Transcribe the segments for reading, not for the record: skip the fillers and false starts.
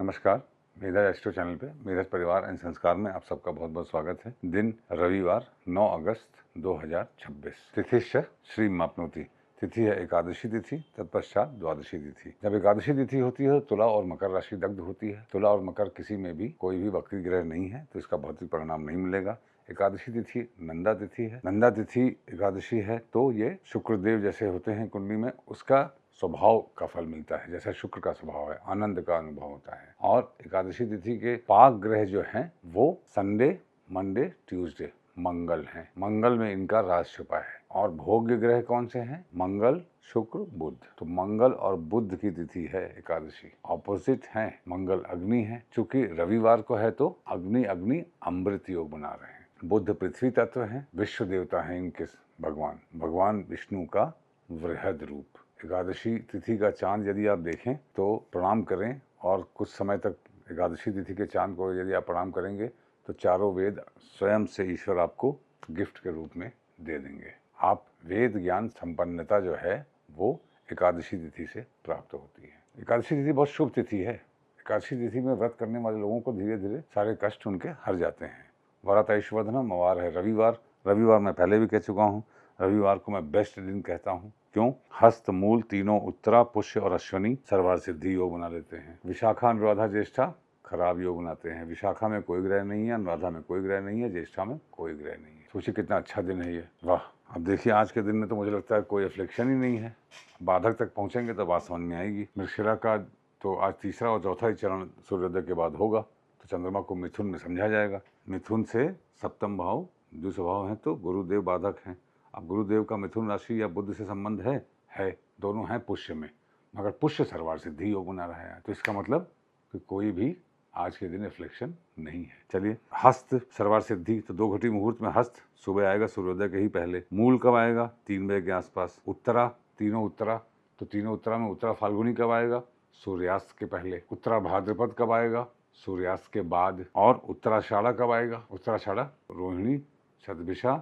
नमस्कार, मेधा astro channel पे मेधा परिवार एंड संस्कार में आप सबका बहुत बहुत स्वागत है। दिन रविवार 9 अगस्त 2026। तिथिश्च श्री मापनोति। तिथि है एकादशी तिथि, तत्पश्चात द्वादशी तिथि। जब एकादशी तिथि होती है तो तुला और मकर राशि दग्ध होती है। तुला और मकर किसी में भी कोई भी वक्री ग्रह नहीं है तो इसका भौतिक परिणाम नहीं मिलेगा। एकादशी तिथि नंदा तिथि है। नंदा तिथि एकादशी है तो ये शुक्रदेव जैसे होते हैं कुंडली में, उसका स्वभाव का फल मिलता है। जैसा शुक्र का स्वभाव है, आनंद का अनुभव होता है। और एकादशी तिथि के पाक ग्रह जो हैं वो संडे, मंडे, ट्यूसडे, मंगल हैं। मंगल में इनका राज छुपा है। और भोग्य ग्रह कौन से हैं? मंगल, शुक्र, बुध। तो मंगल और बुध की तिथि है एकादशी। ऑपोजिट हैं, मंगल अग्नि है। चूंकि रविवार को है तो अग्नि अग्नि अमृत योग बना रहे हैं। बुध पृथ्वी तत्व हैं, विश्व देवता हैं इनके भगवान विष्णु का वृहद रूप। एकादशी तिथि का चांद यदि आप देखें तो प्रणाम करें, और कुछ समय तक एकादशी तिथि के चांद को यदि आप प्रणाम करेंगे तो चारों वेद स्वयं से ईश्वर आपको गिफ्ट के रूप में दे देंगे। आप वेद ज्ञान संपन्नता जो है वो एकादशी तिथि से प्राप्त होती है। एकादशी तिथि बहुत शुभ तिथि है। एकादशी तिथि में व्रत करने वाले लोगों को धीरे धीरे सारे कष्ट उनके हर जाते हैं। वरात ऐश्वर्धनम वार है रविवार। रविवार मैं पहले भी कह चुका हूँ, रविवार को मैं बेस्ट दिन कहता हूँ। क्यों? हस्त, मूल तीनों, उत्तरा, पुष्य और अश्वनी सर्वार्थ सिद्धि योग बना लेते हैं। विशाखा, अनुराधा, ज्येष्ठा खराब योग बनाते हैं। विशाखा में कोई ग्रह नहीं है, अनुराधा में कोई ग्रह नहीं है, ज्येष्ठा में कोई ग्रह नहीं है। सोचिए कितना अच्छा दिन है ये। वाह! अब देखिए आज के दिन में तो मुझे लगता है कोई अफ्लिक्शन ही नहीं है। बाधक तक पहुंचेंगे तो बात समझ में आएगी। मृगशिरा का तो आज तीसरा और चौथा ही चरण सूर्योदय के बाद होगा, तो चंद्रमा को मिथुन में समझा जाएगा। मिथुन से सप्तम भाव जो स्वभाव है तो गुरुदेव बाधक हैं। अब गुरुदेव का मिथुन राशि या बुध से संबंध है, दोनों हैं पुष्य में, मगर पुष्य सर्वार्थ सिद्धि योग बना रहा है। तो इसका मतलब कि कोई भी आज के दिन रिफ्लेक्शन नहीं है। चलिए, हस्त सर्वार्थ सिद्धि तो 2 घटी मुहूर्त में हस्त सुबह आएगा सूर्योदय के ही पहले। मूल कब आएगा? 3 बजे के आसपास। उत्तरा, तीनों उत्तरा, तो तीनों उत्तरा में उत्तरा फाल्गुनी कब आएगा? सूर्यास्त के पहले। उत्तरा भाद्रपद कब आएगा? सूर्यास्त के बाद। और उत्तराषाढ़ा कब आएगा? उत्तराषाढ़ा रोहिणी, शतभिषा,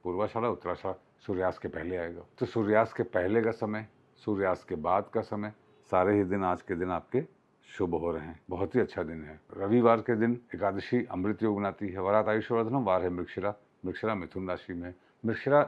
पूर्वाषाढ़ा, उत्तराषाढ़ा सूर्यास्त के पहले आएगा। तो सूर्यास्त के पहले का समय, सूर्यास्त के बाद का समय, सारे ही दिन आज के दिन आपके शुभ हो रहे हैं। बहुत ही अच्छा दिन है। रविवार के दिन एकादशी अमृत योग बनाती है। वरात आयुष्वर्धनम वार है मृगशिरा। मृगशिरा मिथुन राशि में। मृगशिरा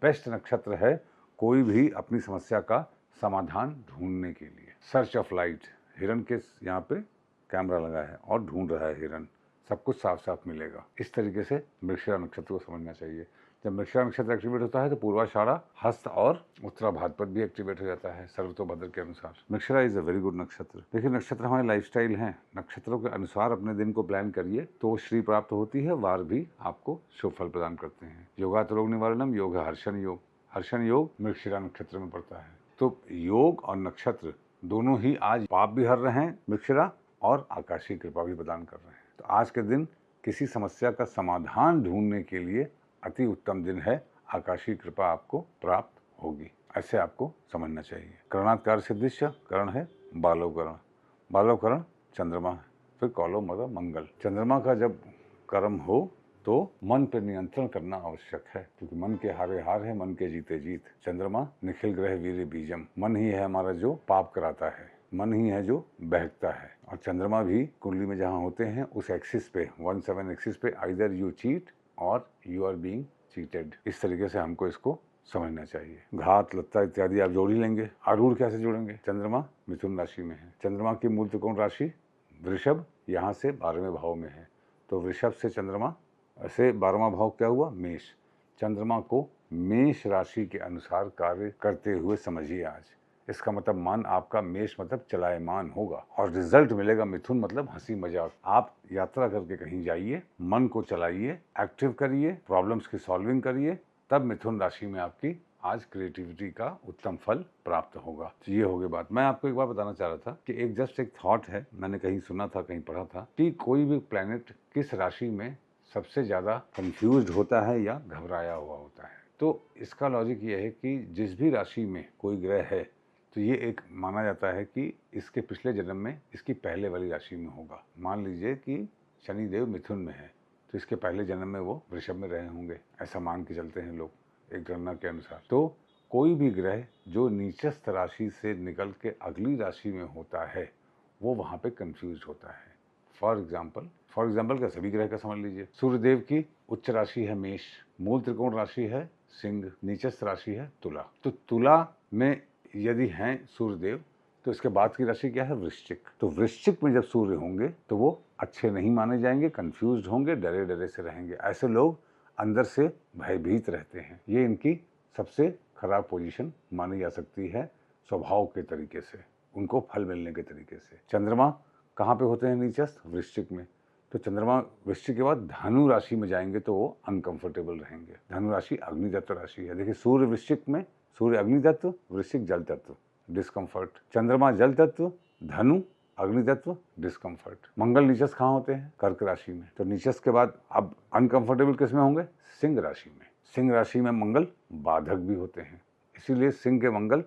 बेस्ट नक्षत्र है कोई भी अपनी समस्या का समाधान ढूंढने के लिए। सर्च ऑफ लाइट, हिरन के यहाँ पे कैमरा लगा है और ढूंढ रहा है हिरन, सब कुछ साफ साफ मिलेगा। इस तरीके से मृगशिरा नक्षत्र को समझना चाहिए। जब मृगशिरा नक्षत्र एक्टिवेट होता है तो पूर्वाषाढ़ा, हस्त और उत्तरा भाद्रपद भी एक्टिवेट हो जाता है सर्वतोभद्र के अनुसार। Mrigashira is a very good नक्षत्र। देखिए, नक्षत्र हमारे लाइफस्टाइल हैं। नक्षत्रों के अनुसार अपने दिन को प्लान करिए तो श्री प्राप्त होती है। वार भी आपको शुभ फल प्रदान करते हैं। योगात रोग निवारणम योग है हर्षण योग। हर्षण योग मृगशिरा नक्षत्र में पड़ता है। तो योग और नक्षत्र दोनों ही आज पाप भी हर रहे हैं मृगशिरा, और आकाशीय कृपा भी प्रदान कर रहे हैं। तो आज के दिन किसी समस्या का समाधान ढूंढने के लिए अति उत्तम दिन है। आकाशीय कृपा आपको प्राप्त होगी, ऐसे आपको समझना चाहिए। करणात्कार सिद्धिश्च, करण है बालोकरण। बालोकरण चंद्रमा है, फिर कौलो मतलब मंगल। चंद्रमा का जब कर्म हो तो मन पर नियंत्रण करना आवश्यक है, क्योंकि मन के हारे हार है, मन के जीते जीत। चंद्रमा निखिल ग्रह वीर्य बीजम। मन ही है हमारा जो पाप कराता है, मन ही है जो बहकता है। और चंद्रमा भी कुंडली में जहाँ होते हैं उस एक्सिस पे, 1-7 एक्सिस पे, आइदर यू चीट और यू आर बीइंग चीटेड। इस तरीके से हमको इसको समझना चाहिए। घात, लत्ता इत्यादि आप जोड़ ही लेंगे। आरूढ़ कैसे जोड़ेंगे? चंद्रमा मिथुन राशि में है। चंद्रमा की मूल त्रिकोण राशि वृषभ, यहाँ से 12वें भाव में है। तो वृषभ से चंद्रमा से 12वां भाव क्या हुआ? मेष। चंद्रमा को मेष राशि के अनुसार कार्य करते हुए समझिए आज। इसका मतलब मान आपका मेष मतलब चलायमान होगा, और रिजल्ट मिलेगा मिथुन मतलब हंसी मजाक। आप यात्रा करके कहीं जाइए, मन को चलाइए, एक्टिव करिए, प्रॉब्लम्स की सॉल्विंग करिए, तब मिथुन राशि में आपकी आज क्रिएटिविटी का उत्तम फल प्राप्त होगा। तो ये हो गई बात। मैं आपको एक बार बताना चाह रहा था कि एक थॉट है, मैंने कहीं सुना था, कहीं पढ़ा था कि कोई भी प्लैनेट किस राशि में सबसे ज़्यादा कंफ्यूज्ड होता है या घबराया हुआ होता है। तो इसका लॉजिक ये है कि जिस भी राशि में कोई ग्रह है तो ये एक माना जाता है कि इसके पिछले जन्म में इसकी पहले वाली राशि में होगा। मान लीजिए कि शनिदेव मिथुन में है तो इसके पहले जन्म में वो वृषभ में रहे होंगे, ऐसा मान के चलते हैं लोग एक गणना के अनुसार। तो कोई भी ग्रह जो नीचस्थ राशि से निकल के अगली राशि में होता है वो वहाँ पे कंफ्यूज होता है। फॉर एग्जाम्पल क्या, सभी ग्रह का समझ लीजिए। सूर्यदेव की उच्च राशि है मेष, मूल त्रिकोण राशि है सिंह, नीचस्थ राशि है तुला। तो तुला में यदि हैं सूर्यदेव तो इसके बाद की राशि क्या है, वृश्चिक। तो वृश्चिक में जब सूर्य होंगे तो वो अच्छे नहीं माने जाएंगे, कंफ्यूज होंगे, डरे डरे से रहेंगे। ऐसे लोग अंदर से भयभीत रहते हैं। ये इनकी सबसे खराब पोजीशन मानी जा सकती है स्वभाव के तरीके से, उनको फल मिलने के तरीके से। चंद्रमा कहाँ पे होते हैं नीचस्थ, वृश्चिक में। तो चंद्रमा वृश्चिक के बाद धनु राशि में जाएंगे तो वो अनकंफर्टेबल रहेंगे। धनु राशि अग्नि तत्व राशि है। देखिए सूर्य वृश्चिक में, सूर्य अग्नि तत्व, वृश्चिक जल तत्व, डिस्कम्फर्ट। चंद्रमा जल तत्व, धनु अग्नि तत्व, डिस्कम्फर्ट। मंगल नीचस्थ कहाँ होते हैं, कर्क राशि में। तो नीचस्थ के बाद अब अनकंफर्टेबल किस में होंगे, सिंह राशि में। सिंह राशि में मंगल बाधक भी होते हैं, इसीलिए सिंह के मंगल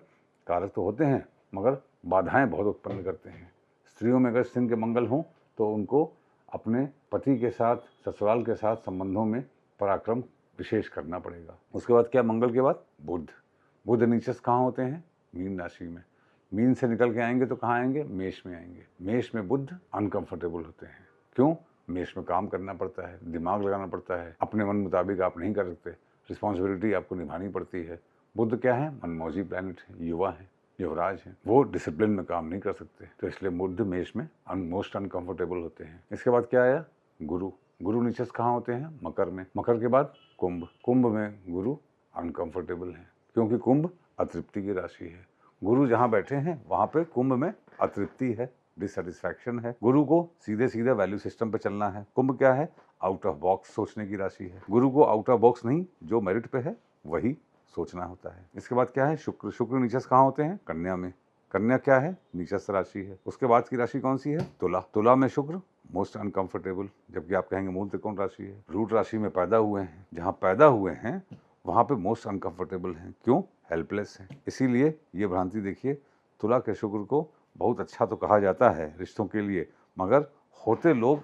कारक तो होते हैं मगर बाधाएं बहुत उत्पन्न करते हैं। स्त्रियों में अगर सिंह के मंगल हों तो उनको अपने पति के साथ, ससुराल के साथ संबंधों में पराक्रम विशेष करना पड़ेगा। उसके बाद क्या, मंगल के बाद बुध। बुध नीचस्थ कहाँ होते हैं, मीन राशि में। मीन से निकल के आएंगे तो कहाँ आएंगे, मेष में आएंगे। मेष में बुध अनकंफर्टेबल होते हैं। क्यों, मेष में काम करना पड़ता है, दिमाग लगाना पड़ता है, अपने मन मुताबिक आप नहीं कर सकते, रिस्पॉन्सिबिलिटी आपको निभानी पड़ती है। बुध क्या है, मनमौजी प्लैनेट है, युवा है, युवराज है, वो डिसिप्लिन में काम नहीं कर सकते। तो इसलिए बुध मेष में मोस्ट अनकंफर्टेबल होते हैं। इसके बाद क्या आया, गुरु। गुरु नीचस्थ कहाँ होते हैं, मकर में। मकर के बाद कुंभ। कुंभ में गुरु अनकंफर्टेबल है क्योंकि कुंभ अतृप्ति की राशि है। गुरु जहाँ बैठे हैं वहाँ पे कुंभ में अतृप्ति है, डिससेटिस्फैक्शन है। गुरु को सीधे सीधे वैल्यू सिस्टम पे चलना है। कुंभ क्या है, आउट ऑफ बॉक्स सोचने की राशि है। गुरु को आउट ऑफ बॉक्स नहीं, जो मेरिट पे है वही सोचना होता है। इसके बाद क्या है, शुक्र। शुक्र नीचस्थ कहाँ होते हैं, कन्या में। कन्या क्या है, नीचस्थ राशि है। उसके बाद की राशि कौन सी है, तुला। तुला में शुक्र मोस्ट अनकंफर्टेबल, जबकि आप कहेंगे मूल त्रिकोण राशि है। रूट राशि में पैदा हुए हैं, जहाँ पैदा हुए हैं वहाँ पे मोस्ट अनकंफर्टेबल हैं। क्यों, हेल्पलेस हैं। इसीलिए ये भ्रांति देखिए, तुला के शुक्र को बहुत अच्छा तो कहा जाता है रिश्तों के लिए, मगर होते लोग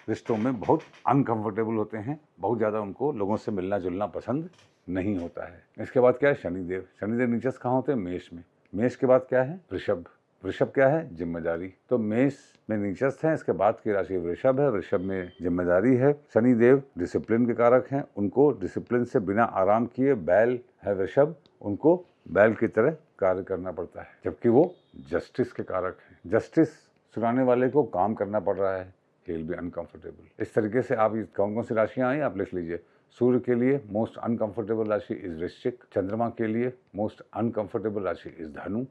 रिश्तों में बहुत अनकंफर्टेबल होते हैं। बहुत ज़्यादा उनको लोगों से मिलना जुलना पसंद नहीं होता है। इसके बाद क्या है, शनिदेव। शनिदेव नीचस्थ कहाँ होते हैं, मेष में। मेष के बाद क्या है, वृषभ। वृषभ क्या है, जिम्मेदारी। तो मेष में नीचस्थ है, इसके बाद की राशि वृषभ है। वृषभ में जिम्मेदारी है। शनिदेव डिसिप्लिन के कारक हैं, उनको डिसिप्लिन से बिना आराम किए, बैल है वृषभ, उनको बैल की तरह कार्य करना पड़ता है। जबकि वो जस्टिस के कारक हैं। जस्टिस सुनाने वाले को काम करना पड़ रहा है, ही विल बी अनकंफर्टेबल। इस तरीके से आप कौन कौन सी राशियां आई आप लिख लीजिए। सूर्य के लिए मोस्ट अनकंफर्टेबल राशि इज वृश्चिक। चंद्रमा के लिए मोस्ट अनकंफर्टेबल राशि इज धनु।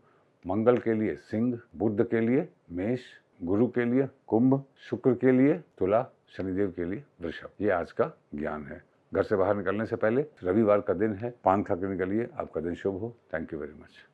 मंगल के लिए सिंह। बुध के लिए मेष। गुरु के लिए कुंभ। शुक्र के लिए तुला। शनिदेव के लिए वृषभ। ये आज का ज्ञान है। घर से बाहर निकलने से पहले रविवार का दिन है, पान खा के निकलिए, आपका दिन शुभ हो। Thank you very much.